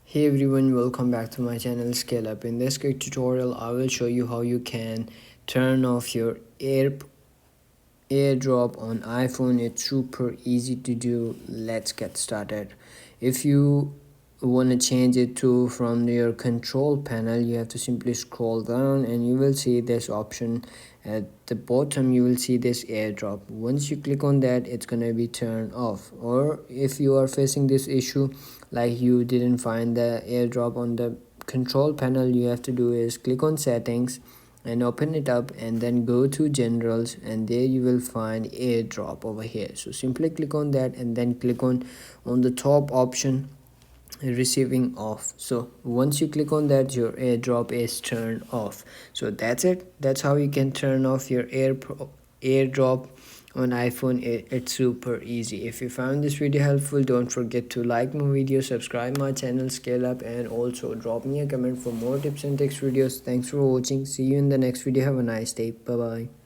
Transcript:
Hey everyone, welcome back to my channel Scale Up. In this quick tutorial, I will show you how you can turn off your AirDrop on iPhone. It's super easy to do. Let's get started. If you want to change it to from your control panel, you have to simply scroll down and you will see this option at the bottom. You will see this AirDrop. Once you click on that, it's gonna be turned off. Or if you are facing this issue like you didn't find the AirDrop on the control panel, you have to do is click on settings and open it up and then go to generals, and there you will find AirDrop over here. So simply click on that and then click on the top option, receiving off. So once you click on that, your AirDrop is turned off. So that's it. That's how you can turn off your AirDrop on iPhone. It's super easy. If you found this video helpful, don't forget to like my video, subscribe my channel Scale Up, and also drop me a comment for more tips and tricks videos. Thanks for watching. See you in the next video. Have a nice day. Bye bye.